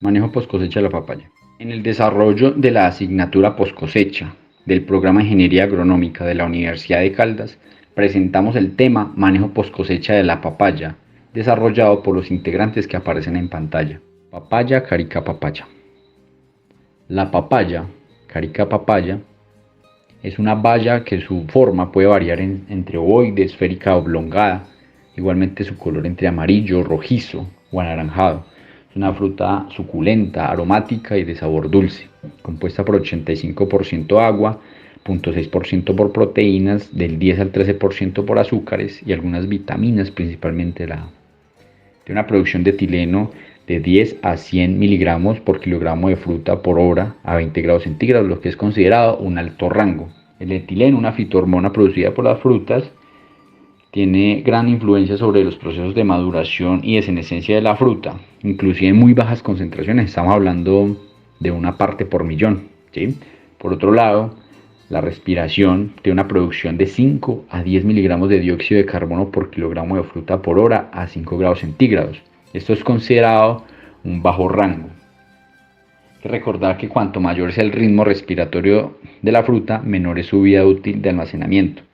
Manejo post cosecha de la papaya. En el desarrollo de la asignatura post cosecha del programa de Ingeniería Agronómica de la Universidad de Caldas, presentamos el tema Manejo post cosecha de la papaya, desarrollado por los integrantes que aparecen en pantalla. Papaya, carica, papaya. La papaya, carica, papaya, es una baya que su forma puede variar entre ovoide, esférica o oblongada, igualmente su color entre amarillo, rojizo o anaranjado. Es una fruta suculenta, aromática y de sabor dulce, compuesta por 85% agua, 0.6% por proteínas, del 10 al 13% por azúcares y algunas vitaminas, principalmente la A. Tiene una producción de etileno de 10 a 100 miligramos por kilogramo de fruta por hora a 20 grados centígrados, lo que es considerado un alto rango. El etileno, una fitohormona producida por las frutas, tiene gran influencia sobre los procesos de maduración y de senescencia de la fruta, inclusive en muy bajas concentraciones, estamos hablando de una parte por millón, ¿sí? Por otro lado, la respiración tiene una producción de 5 a 10 miligramos de dióxido de carbono por kilogramo de fruta por hora a 5 grados centígrados. Esto es considerado un bajo rango. Hay que recordar que cuanto mayor sea el ritmo respiratorio de la fruta, menor es su vida útil de almacenamiento.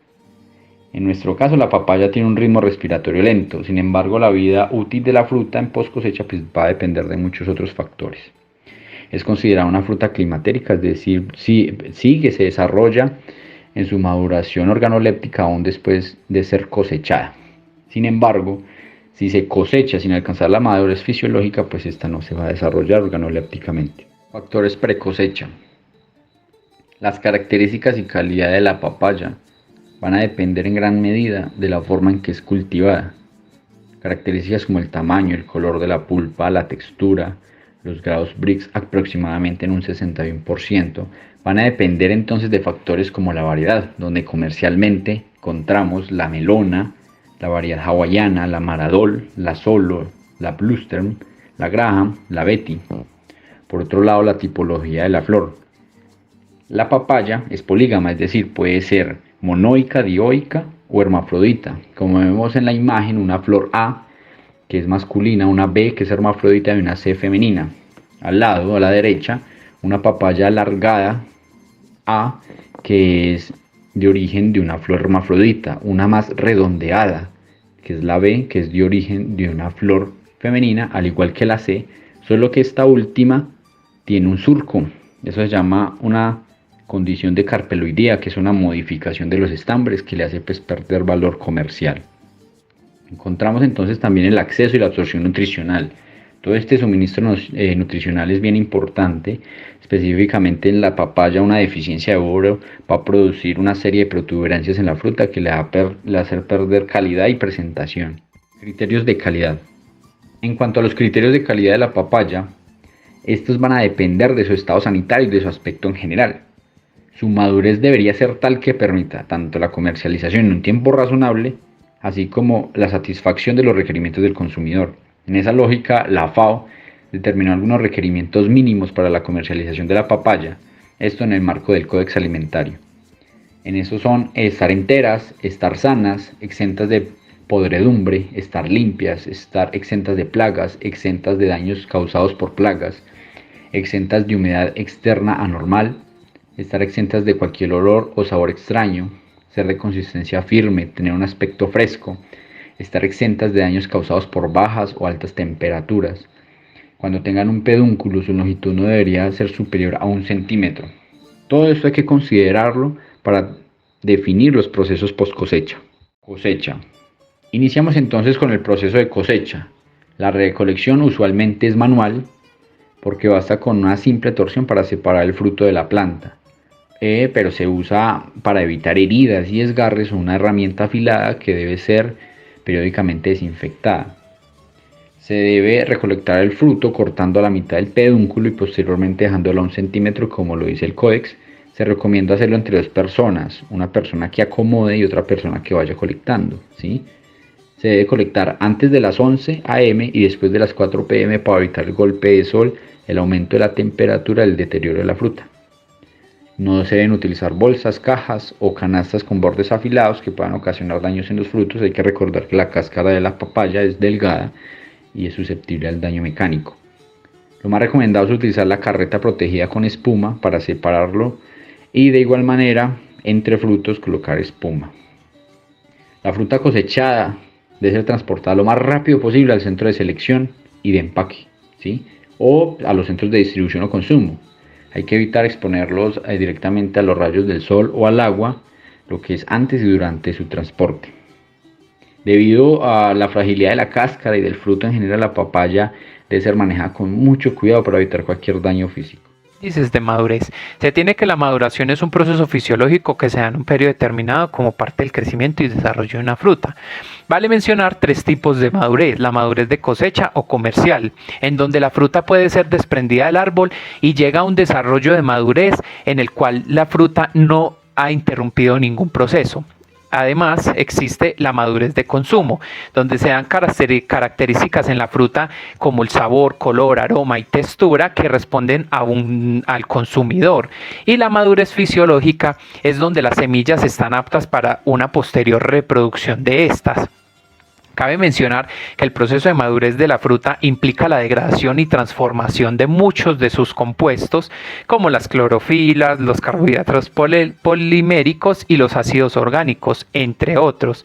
En nuestro caso, la papaya tiene un ritmo respiratorio lento, sin embargo, la vida útil de la fruta en post cosecha va a depender de muchos otros factores. Es considerada una fruta climatérica, es decir, que se desarrolla en su maduración organoléptica aún después de ser cosechada. Sin embargo, si se cosecha sin alcanzar la madurez fisiológica, pues esta no se va a desarrollar organolépticamente. Factores pre-cosecha. Las características y calidad de la papaya van a depender en gran medida de la forma en que es cultivada. Características como el tamaño, el color de la pulpa, la textura, los grados Brix aproximadamente en un 61%, van a depender entonces de factores como la variedad, donde comercialmente encontramos la melona, la variedad hawaiana, la maradol, la solo, la blustern, la graham, la betty. Por otro lado, la tipología de la flor. La papaya es polígama, es decir, puede ser monoica, dioica o hermafrodita. Como vemos en la imagen, una flor A, que es masculina, una B, que es hermafrodita, y una C femenina. Al lado, a la derecha, una papaya alargada A, que es de origen de una flor hermafrodita, una más redondeada, que es la B, que es de origen de una flor femenina, al igual que la C, solo que esta última tiene un surco. Eso se llama una condición de carpeloidea, que es una modificación de los estambres que le hace perder valor comercial. Encontramos entonces también el acceso y la absorción nutricional. Todo este suministro nutricional es bien importante, específicamente en la papaya. Una deficiencia de boro va a producir una serie de protuberancias en la fruta que le va a hacer perder calidad y presentación. Criterios de calidad. En cuanto a los criterios de calidad de la papaya, estos van a depender de su estado sanitario y de su aspecto en general. Su madurez debería ser tal que permita tanto la comercialización en un tiempo razonable, así como la satisfacción de los requerimientos del consumidor. En esa lógica, la FAO determinó algunos requerimientos mínimos para la comercialización de la papaya, esto en el marco del Códex Alimentario. En eso son estar enteras, estar sanas, exentas de podredumbre, estar limpias, estar exentas de plagas, exentas de daños causados por plagas, exentas de humedad externa anormal, estar exentas de cualquier olor o sabor extraño, ser de consistencia firme, tener un aspecto fresco, estar exentas de daños causados por bajas o altas temperaturas. Cuando tengan un pedúnculo, su longitud no debería ser superior a 1 centímetro. Todo esto hay que considerarlo para definir los procesos post cosecha. Cosecha. Iniciamos entonces con el proceso de cosecha. La recolección usualmente es manual, porque basta con una simple torsión para separar el fruto de la planta. Pero se usa para evitar heridas y desgarres una herramienta afilada que debe ser periódicamente desinfectada. Se debe recolectar el fruto cortando a la mitad del pedúnculo y posteriormente dejándolo a 1 centímetro, como lo dice el códex. Se recomienda hacerlo entre 2 personas, una persona que acomode y otra persona que vaya colectando, ¿sí? Se debe colectar antes de las 11 am y después de las 4 pm para evitar el golpe de sol, el aumento de la temperatura y el deterioro de la fruta. No se deben utilizar bolsas, cajas o canastas con bordes afilados que puedan ocasionar daños en los frutos. Hay que recordar que la cáscara de la papaya es delgada y es susceptible al daño mecánico. Lo más recomendado es utilizar la carreta protegida con espuma para separarlo y de igual manera entre frutos colocar espuma. La fruta cosechada debe ser transportada lo más rápido posible al centro de selección y de empaque, ¿sí? O a los centros de distribución o consumo. Hay que evitar exponerlos directamente a los rayos del sol o al agua, lo que es antes y durante su transporte. Debido a la fragilidad de la cáscara y del fruto en general, la papaya debe ser manejada con mucho cuidado para evitar cualquier daño físico. Índices de madurez. Se tiene que la maduración es un proceso fisiológico que se da en un periodo determinado como parte del crecimiento y desarrollo de una fruta. Vale mencionar tres tipos de madurez: la madurez de cosecha o comercial, en donde la fruta puede ser desprendida del árbol y llega a un desarrollo de madurez en el cual la fruta no ha interrumpido ningún proceso. Además, existe la madurez de consumo, donde se dan características en la fruta como el sabor, color, aroma y textura que responden al consumidor. Y la madurez fisiológica es donde las semillas están aptas para una posterior reproducción de estas. Cabe mencionar que el proceso de madurez de la fruta implica la degradación y transformación de muchos de sus compuestos, como las clorofilas, los carbohidratos poliméricos y los ácidos orgánicos, entre otros.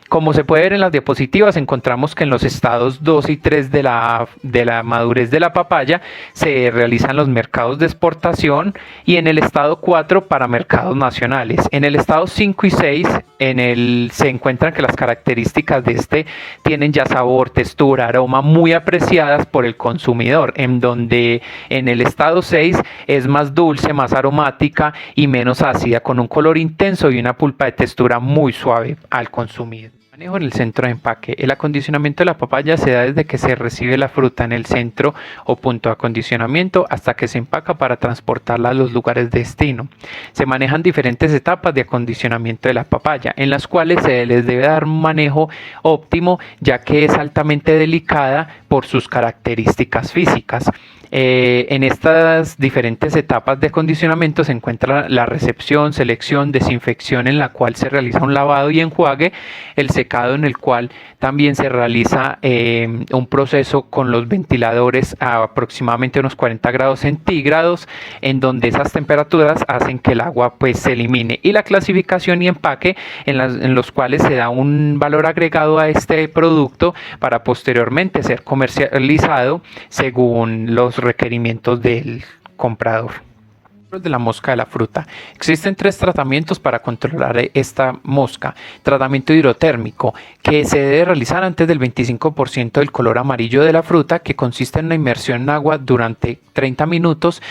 Como se puede ver en las diapositivas, encontramos que en los estados 2 y 3 de la madurez de la papaya se realizan los mercados de exportación y en el estado 4 para mercados nacionales. En el estado 5 y 6 se encuentran que las características de este tienen ya sabor, textura, aroma muy apreciadas por el consumidor, en donde en el estado 6 es más dulce, más aromática y menos ácida, con un color intenso y una pulpa de textura muy suave al consumir. Manejo en el centro de empaque. El acondicionamiento de la papaya se da desde que se recibe la fruta en el centro o punto de acondicionamiento hasta que se empaca para transportarla a los lugares de destino. Se manejan diferentes etapas de acondicionamiento de la papaya, en las cuales se les debe dar un manejo óptimo, ya que es altamente delicada por sus características físicas. En estas diferentes etapas de acondicionamiento se encuentra la recepción, selección, desinfección, en la cual se realiza un lavado y enjuague, el secado, en el cual también se realiza un proceso con los ventiladores a aproximadamente unos 40 grados centígrados, en donde esas temperaturas hacen que el agua pues se elimine, y la clasificación y empaque, en los cuales se da un valor agregado a este producto para posteriormente ser comercializado según los requerimientos del comprador. De la mosca de la fruta. Existen tres tratamientos para controlar esta mosca. Tratamiento hidrotérmico, que se debe realizar antes del 25% del color amarillo de la fruta, que consiste en una inmersión en agua durante 30 minutos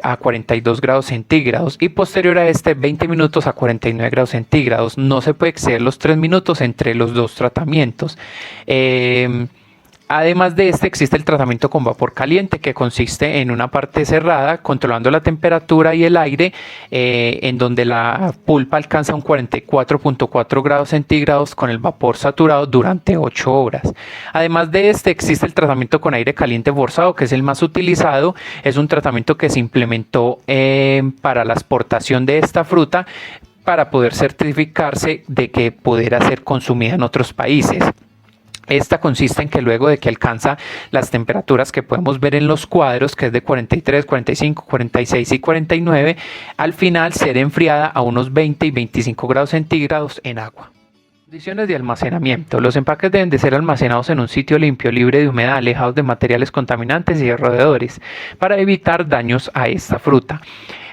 a 42 grados centígrados y posterior a este 20 minutos a 49 grados centígrados. No se puede exceder los 3 minutos entre los dos tratamientos. Además de este, existe el tratamiento con vapor caliente, que consiste en una parte cerrada, controlando la temperatura y el aire, en donde la pulpa alcanza un 44.4 grados centígrados con el vapor saturado durante 8 horas. Además de este, existe el tratamiento con aire caliente forzado, que es el más utilizado. Es un tratamiento que se implementó para la exportación de esta fruta, para poder certificarse de que pudiera ser consumida en otros países. Esta consiste en que luego de que alcanza las temperaturas que podemos ver en los cuadros, que es de 43, 45, 46 y 49, al final ser enfriada a unos 20 y 25 grados centígrados en agua. Condiciones de almacenamiento. Los empaques deben de ser almacenados en un sitio limpio, libre de humedad, alejados de materiales contaminantes y de roedores, para evitar daños a esta fruta.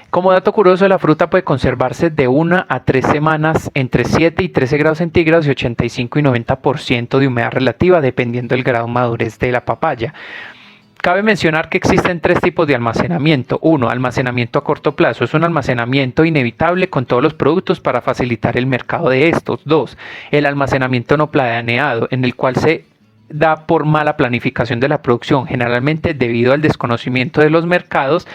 Como dato curioso, la fruta puede conservarse de 1 a 3 semanas entre 7 y 13 grados centígrados y 85 y 90% de humedad relativa, dependiendo del grado de madurez de la papaya. Cabe mencionar que existen tres tipos de almacenamiento. 1. Almacenamiento a corto plazo. Es un almacenamiento inevitable con todos los productos para facilitar el mercado de estos. 2. El almacenamiento no planeado, en el cual se da por mala planificación de la producción, generalmente debido al desconocimiento de los mercados.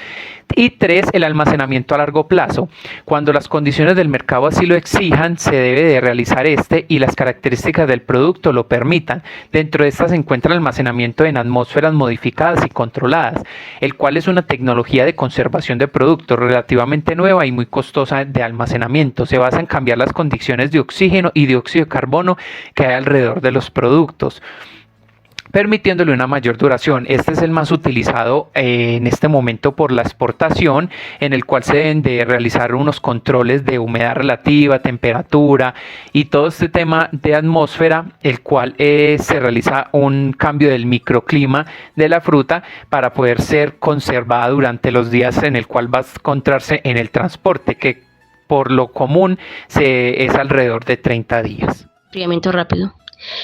Y 3. El almacenamiento a largo plazo. Cuando las condiciones del mercado así lo exijan, se debe de realizar y las características del producto lo permitan. Dentro de estas se encuentra el almacenamiento en atmósferas modificadas y controladas, el cual es una tecnología de conservación de productos relativamente nueva y muy costosa de almacenamiento. Se basa en cambiar las condiciones de oxígeno y dióxido de carbono que hay alrededor de los productos. permitiéndole una mayor duración. Este es el más utilizado en este momento por la exportación, en el cual se deben de realizar unos controles de humedad relativa, temperatura y todo este tema de atmósfera, el cual se realiza un cambio del microclima de la fruta para poder ser conservada durante los días en el cual va a encontrarse en el transporte, que por lo común es alrededor de 30 días. Enfriamiento rápido.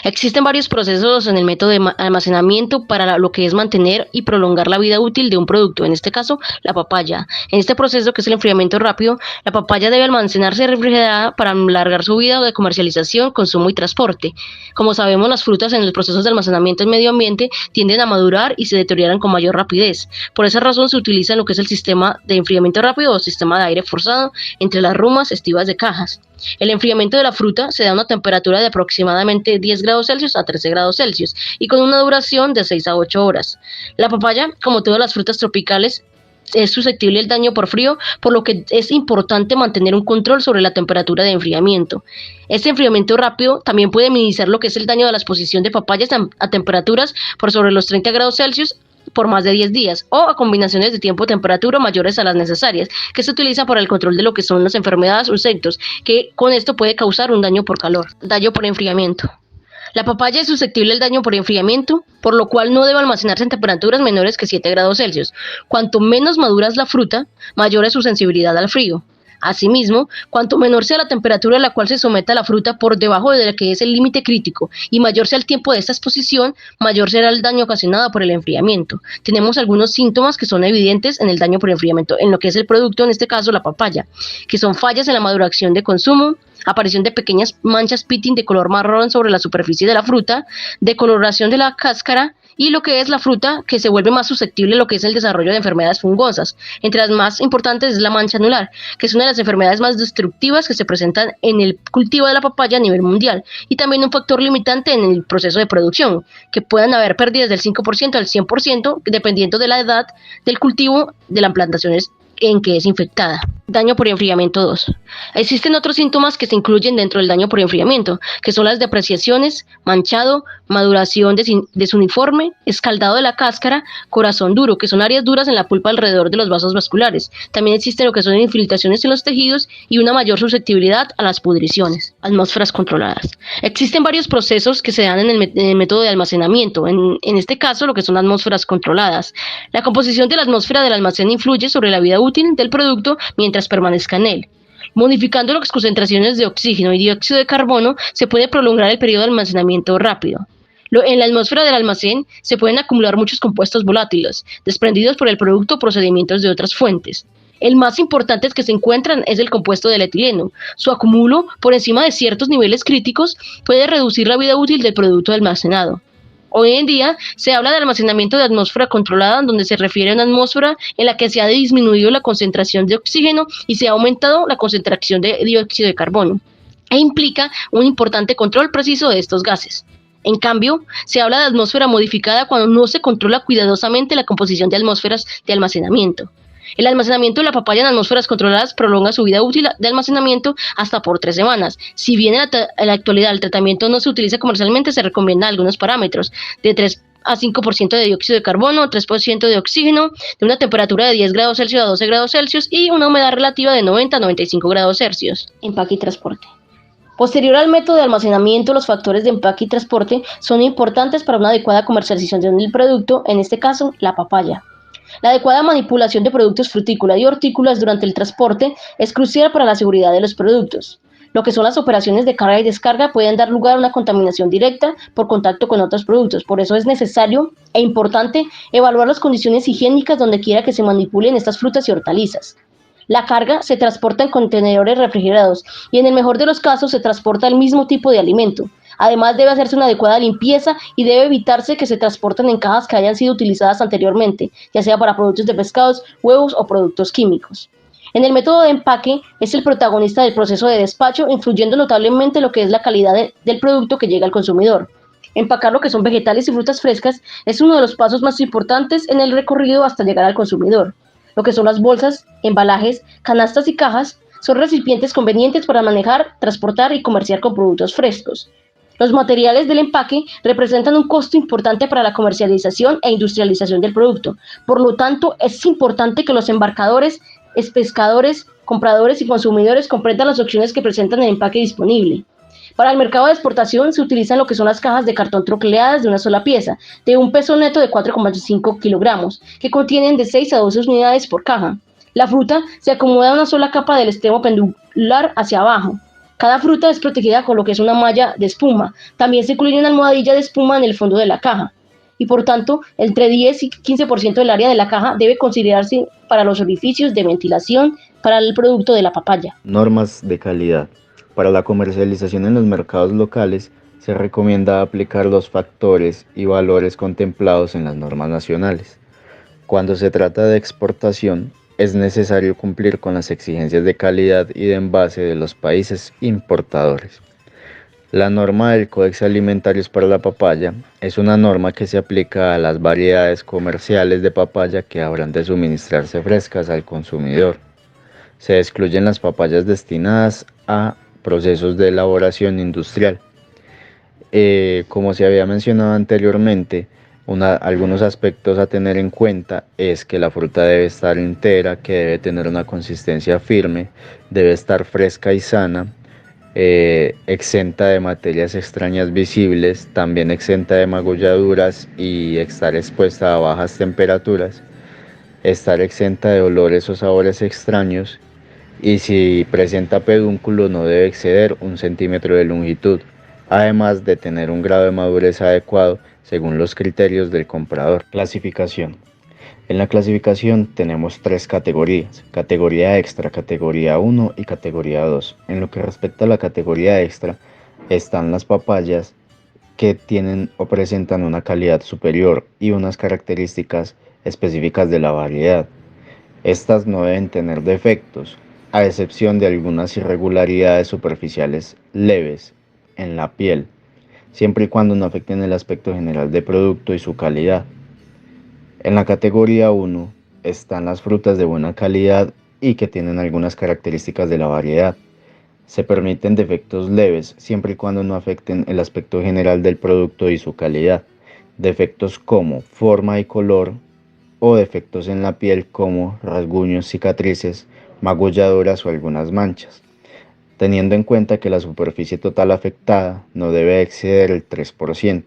Existen varios procesos en el método de almacenamiento para lo que es mantener y prolongar la vida útil de un producto, en este caso la papaya. En este proceso, que es el enfriamiento rápido, la papaya debe almacenarse refrigerada para alargar su vida de comercialización, consumo y transporte. Como sabemos, las frutas en los procesos de almacenamiento en medio ambiente tienden a madurar y se deterioran con mayor rapidez. Por esa razón se utiliza lo que es el sistema de enfriamiento rápido o sistema de aire forzado entre las rumas estivas de cajas. El enfriamiento de la fruta se da a una temperatura de aproximadamente 10 grados Celsius a 13 grados Celsius y con una duración de 6 a 8 horas. La papaya, como todas las frutas tropicales, es susceptible al daño por frío, por lo que es importante mantener un control sobre la temperatura de enfriamiento. Este enfriamiento rápido también puede minimizar lo que es el daño de la exposición de papayas a temperaturas por sobre los 30 grados Celsius por más de 10 días o a combinaciones de tiempo-temperatura mayores a las necesarias, que se utilizan para el control de lo que son las enfermedades o insectos, que con esto puede causar un daño por calor. Daño por enfriamiento. La papaya es susceptible al daño por enfriamiento, por lo cual no debe almacenarse en temperaturas menores que 7 grados Celsius. Cuanto menos madura es la fruta, mayor es su sensibilidad al frío. Asimismo, cuanto menor sea la temperatura a la cual se someta la fruta por debajo de la que es el límite crítico y mayor sea el tiempo de esta exposición, mayor será el daño ocasionado por el enfriamiento. Tenemos algunos síntomas que son evidentes en el daño por enfriamiento, en lo que es el producto, en este caso la papaya, que son fallas en la maduración de consumo, aparición de pequeñas manchas pitting de color marrón sobre la superficie de la fruta, decoloración de la cáscara, y lo que es la fruta, que se vuelve más susceptible a lo que es el desarrollo de enfermedades fungosas. Entre las más importantes es la mancha anular, que es una de las enfermedades más destructivas que se presentan en el cultivo de la papaya a nivel mundial, y también un factor limitante en el proceso de producción, que puedan haber pérdidas del 5% al 100%, dependiendo de la edad del cultivo de las plantaciones en que es infectada. Daño por enfriamiento 2. Existen otros síntomas que se incluyen dentro del daño por enfriamiento, que son las depreciaciones, manchado, maduración desuniforme, escaldado de la cáscara, corazón duro, que son áreas duras en la pulpa alrededor de los vasos vasculares. También existen lo que son infiltraciones en los tejidos y una mayor susceptibilidad a las pudriciones. Atmósferas controladas. Existen varios procesos que se dan en el método de almacenamiento. En este caso, lo que son atmósferas controladas. La composición de la atmósfera del almacén influye sobre la vida útil del producto mientras permanezca en él. Modificando las concentraciones de oxígeno y dióxido de carbono, se puede prolongar el periodo de almacenamiento rápido. En la atmósfera del almacén se pueden acumular muchos compuestos volátiles, desprendidos por el producto o procedimientos de otras fuentes. El más importante que se encuentran es el compuesto del etileno. Su acumulo por encima de ciertos niveles críticos puede reducir la vida útil del producto almacenado. Hoy en día se habla de almacenamiento de atmósfera controlada, donde se refiere a una atmósfera en la que se ha disminuido la concentración de oxígeno y se ha aumentado la concentración de dióxido de carbono, e implica un importante control preciso de estos gases. En cambio, se habla de atmósfera modificada cuando no se controla cuidadosamente la composición de atmósferas de almacenamiento. El almacenamiento de la papaya en atmósferas controladas prolonga su vida útil de almacenamiento hasta por 3 semanas. Si bien en la actualidad el tratamiento no se utiliza comercialmente, se recomiendan algunos parámetros de 3 a 5% de dióxido de carbono, 3% de oxígeno, de una temperatura de 10 grados Celsius a 12 grados Celsius y una humedad relativa de 90 a 95 grados Celsius. Empaque y transporte. Posterior al método de almacenamiento, los factores de empaque y transporte son importantes para una adecuada comercialización del producto, en este caso, la papaya. La adecuada manipulación de productos frutícolas y hortícolas durante el transporte es crucial para la seguridad de los productos. Lo que son las operaciones de carga y descarga pueden dar lugar a una contaminación directa por contacto con otros productos. Por eso es necesario e importante evaluar las condiciones higiénicas donde quiera que se manipulen estas frutas y hortalizas. La carga se transporta en contenedores refrigerados y en el mejor de los casos se transporta el mismo tipo de alimento. Además, debe hacerse una adecuada limpieza y debe evitarse que se transporten en cajas que hayan sido utilizadas anteriormente, ya sea para productos de pescados, huevos o productos químicos. En el método de empaque es el protagonista del proceso de despacho, influyendo notablemente lo que es la calidad del producto que llega al consumidor. Empacar lo que son vegetales y frutas frescas es uno de los pasos más importantes en el recorrido hasta llegar al consumidor. Lo que son las bolsas, embalajes, canastas y cajas son recipientes convenientes para manejar, transportar y comerciar con productos frescos. Los materiales del empaque representan un costo importante para la comercialización e industrialización del producto. Por lo tanto, es importante que los embarcadores, pescadores, compradores y consumidores comprendan las opciones que presentan el empaque disponible. Para el mercado de exportación se utilizan lo que son las cajas de cartón troqueladas de una sola pieza, de un peso neto de 4,5 kilogramos, que contienen de 6 a 12 unidades por caja. La fruta se acomoda a una sola capa del extremo pendular hacia abajo. Cada fruta es protegida con lo que es una malla de espuma. También se incluye una almohadilla de espuma en el fondo de la caja. Y por tanto, entre 10 y 15% del área de la caja debe considerarse para los orificios de ventilación para el producto de la papaya. Normas de calidad. Para la comercialización en los mercados locales, se recomienda aplicar los factores y valores contemplados en las normas nacionales. Cuando se trata de exportación, es necesario cumplir con las exigencias de calidad y de envase de los países importadores. La norma del Códex Alimentarios para la papaya es una norma que se aplica a las variedades comerciales de papaya que habrán de suministrarse frescas al consumidor. Se excluyen las papayas destinadas a procesos de elaboración industrial. Como se había mencionado anteriormente, algunos aspectos a tener en cuenta es que la fruta debe estar entera, que debe tener una consistencia firme, debe estar fresca y sana, exenta de materias extrañas visibles, también exenta de magulladuras y estar expuesta a bajas temperaturas, estar exenta de olores o sabores extraños, y si presenta pedúnculo no debe exceder 1 centímetro de longitud, además de tener un grado de madurez adecuado según los criterios del comprador. Clasificación. En la clasificación tenemos 3 categorías: categoría extra, categoría 1 y categoría 2. En lo que respecta a la categoría extra, están las papayas que tienen o presentan una calidad superior y unas características específicas de la variedad. Estas no deben tener defectos, a excepción de algunas irregularidades superficiales leves en la piel, siempre y cuando no afecten el aspecto general del producto y su calidad. En la categoría 1 están las frutas de buena calidad y que tienen algunas características de la variedad. Se permiten defectos leves siempre y cuando no afecten el aspecto general del producto y su calidad. Defectos como forma y color, o defectos en la piel como rasguños, cicatrices, magulladuras o algunas manchas, teniendo en cuenta que la superficie total afectada no debe exceder el 3%.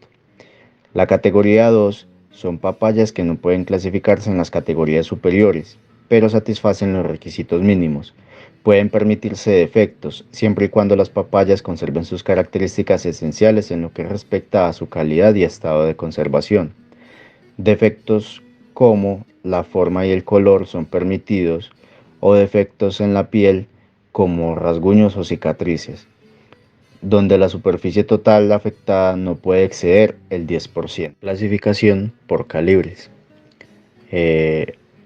La categoría 2 son papayas que no pueden clasificarse en las categorías superiores, pero satisfacen los requisitos mínimos. Pueden permitirse defectos, siempre y cuando las papayas conserven sus características esenciales en lo que respecta a su calidad y estado de conservación. Defectos como la forma y el color son permitidos, o defectos en la piel como rasguños o cicatrices, donde la superficie total afectada no puede exceder el 10%. Clasificación por calibres.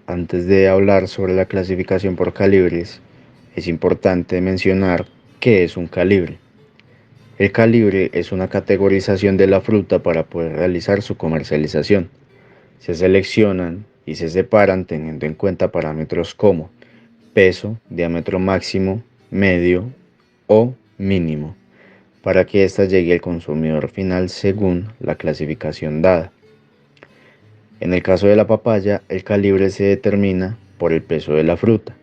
Antes de hablar sobre la clasificación por calibres, es importante mencionar qué es un calibre. El calibre es una categorización de la fruta para poder realizar su comercialización. Se seleccionan y se separan teniendo en cuenta parámetros como peso, diámetro máximo, medio o mínimo, para que ésta llegue al consumidor final según la clasificación dada. En el caso de la papaya, el calibre se determina por el peso de la fruta,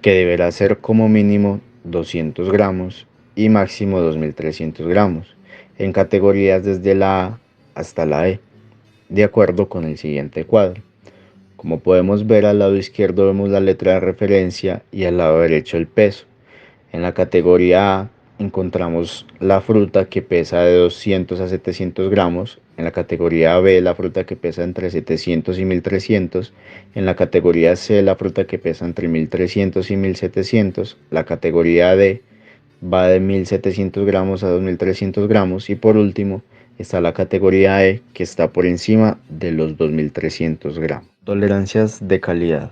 que deberá ser como mínimo 200 gramos y máximo 2.300 gramos, en categorías desde la A hasta la E, de acuerdo con el siguiente cuadro. Como podemos ver, al lado izquierdo vemos la letra de referencia y al lado derecho el peso. En la categoría A encontramos la fruta que pesa de 200 a 700 gramos. En la categoría B la fruta que pesa entre 700 y 1300. En la categoría C la fruta que pesa entre 1300 y 1700. La categoría D va de 1700 gramos a 2300 gramos. Y por último está la categoría E, que está por encima de los 2300 gramos. Tolerancias de calidad.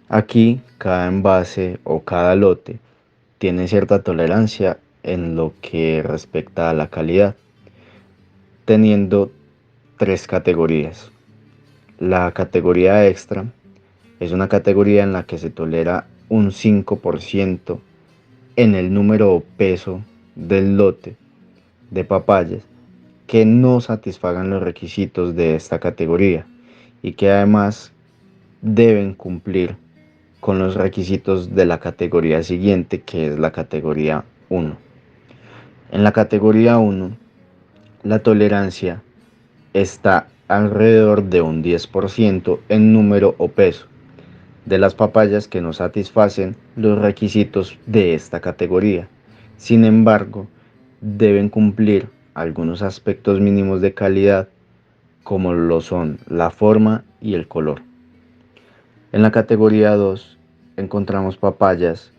Aquí cada envase o cada lote tiene cierta tolerancia en lo que respecta a la calidad, teniendo 3 categorías. La categoría extra es una categoría en la que se tolera un 5% en el número o peso del lote de papayas que no satisfagan los requisitos de esta categoría y que además deben cumplir con los requisitos de la categoría siguiente, que es la categoría 1. En la categoría 1, la tolerancia está alrededor de un 10% en número o peso de las papayas que no satisfacen los requisitos de esta categoría. Sin embargo, deben cumplir algunos aspectos mínimos de calidad, como lo son la forma y el color. En la categoría 2 encontramos papayas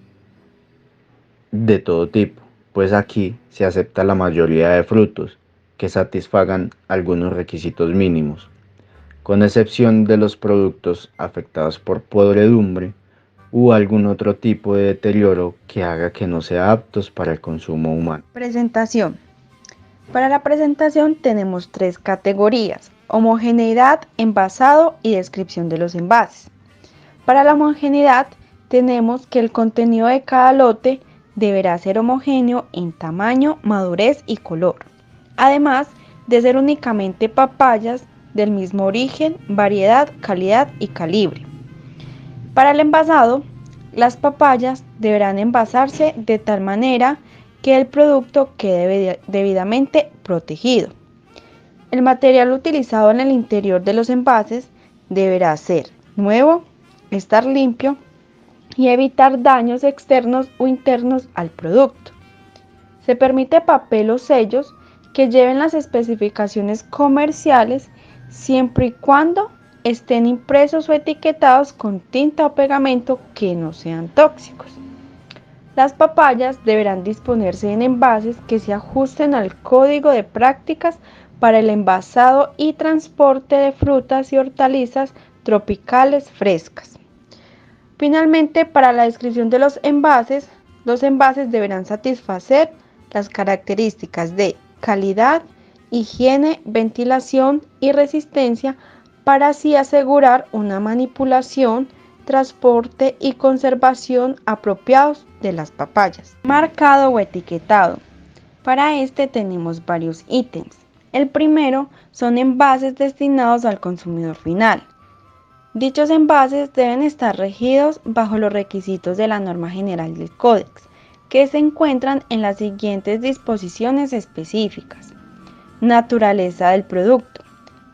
de todo tipo, pues aquí se acepta la mayoría de frutos que satisfagan algunos requisitos mínimos, con excepción de los productos afectados por podredumbre u algún otro tipo de deterioro que haga que no sean aptos para el consumo humano. Presentación. Para la presentación tenemos 3 categorías: homogeneidad, envasado y descripción de los envases. Para la homogeneidad tenemos que el contenido de cada lote deberá ser homogéneo en tamaño, madurez y color, además de ser únicamente papayas del mismo origen, variedad, calidad y calibre. Para el envasado, las papayas deberán envasarse de tal manera que el producto quede debidamente protegido. El material utilizado en el interior de los envases deberá ser nuevo, estar limpio y evitar daños externos o internos al producto. Se permite papel o sellos que lleven las especificaciones comerciales siempre y cuando estén impresos o etiquetados con tinta o pegamento que no sean tóxicos. Las papayas deberán disponerse en envases que se ajusten al Código de Prácticas para el envasado y transporte de frutas y hortalizas tropicales frescas. Finalmente, para la descripción de los envases deberán satisfacer las características de calidad, higiene, ventilación y resistencia para así asegurar una manipulación, transporte y conservación apropiados de las papayas. Marcado o etiquetado. Para este tenemos varios ítems. El primero son envases destinados al consumidor final. Dichos envases deben estar regidos bajo los requisitos de la norma general del Códex, que se encuentran en las siguientes disposiciones específicas. Naturaleza del producto.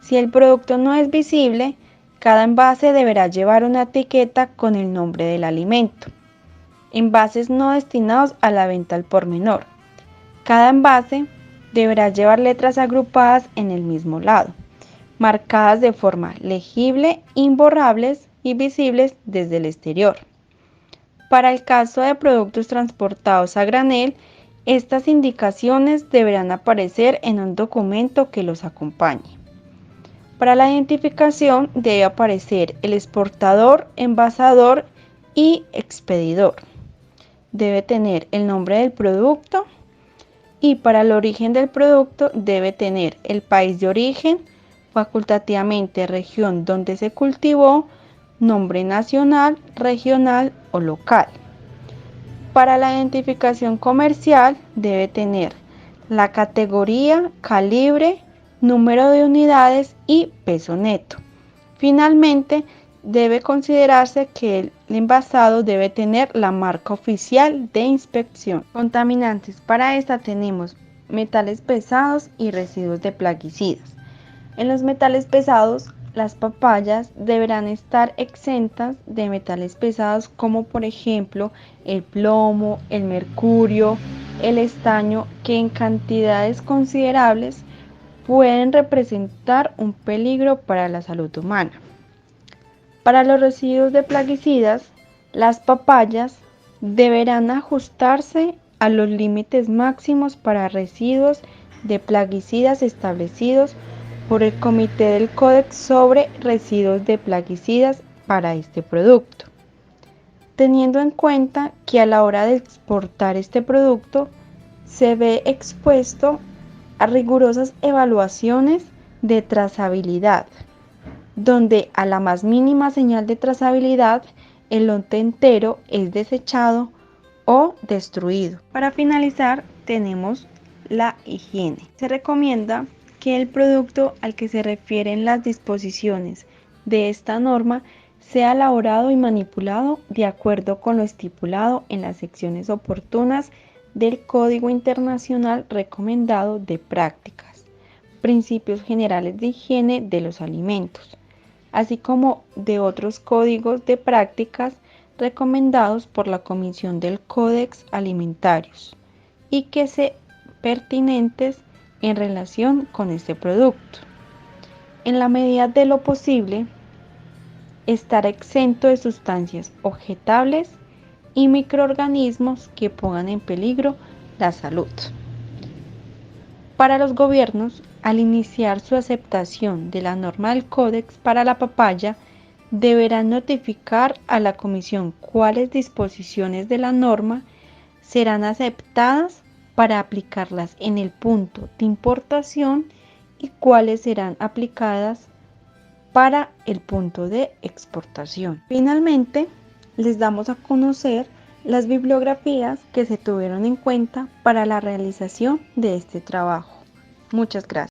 Si el producto no es visible, cada envase deberá llevar una etiqueta con el nombre del alimento. Envases no destinados a la venta al por menor. Cada envase deberá llevar letras agrupadas en el mismo lado, marcadas de forma legible, imborrables y visibles desde el exterior. Para el caso de productos transportados a granel, estas indicaciones deberán aparecer en un documento que los acompañe. Para la identificación debe aparecer el exportador, envasador y expedidor. Debe tener el nombre del producto y para el origen del producto debe tener el país de origen, facultativamente región donde se cultivó, nombre nacional, regional o local. Para la identificación comercial debe tener la categoría, calibre, número de unidades y peso neto. Finalmente, debe considerarse que el envasado debe tener la marca oficial de inspección. Contaminantes. Para esta tenemos metales pesados y residuos de plaguicidas. En los metales pesados, las papayas deberán estar exentas de metales pesados como por ejemplo el plomo, el mercurio, el estaño, que en cantidades considerables pueden representar un peligro para la salud humana. Para los residuos de plaguicidas, las papayas deberán ajustarse a los límites máximos para residuos de plaguicidas establecidos por el Comité del Códex sobre Residuos de Plaguicidas para este producto, teniendo en cuenta que a la hora de exportar este producto se ve expuesto a rigurosas evaluaciones de trazabilidad, donde a la más mínima señal de trazabilidad el lote entero es desechado o destruido. Para finalizar tenemos la higiene. Se recomienda que el producto al que se refieren las disposiciones de esta norma sea elaborado y manipulado de acuerdo con lo estipulado en las secciones oportunas del Código Internacional Recomendado de Prácticas, Principios Generales de Higiene de los Alimentos, así como de otros códigos de prácticas recomendados por la Comisión del Códex Alimentarios y que se pertinentes en relación con este producto. En la medida de lo posible, estar exento de sustancias objetables y microorganismos que pongan en peligro la salud. Para los gobiernos, al iniciar su aceptación de la norma del Códex para la papaya, deberán notificar a la Comisión cuáles disposiciones de la norma serán aceptadas para aplicarlas en el punto de importación y cuáles serán aplicadas para el punto de exportación. Finalmente, les damos a conocer las bibliografías que se tuvieron en cuenta para la realización de este trabajo. Muchas gracias.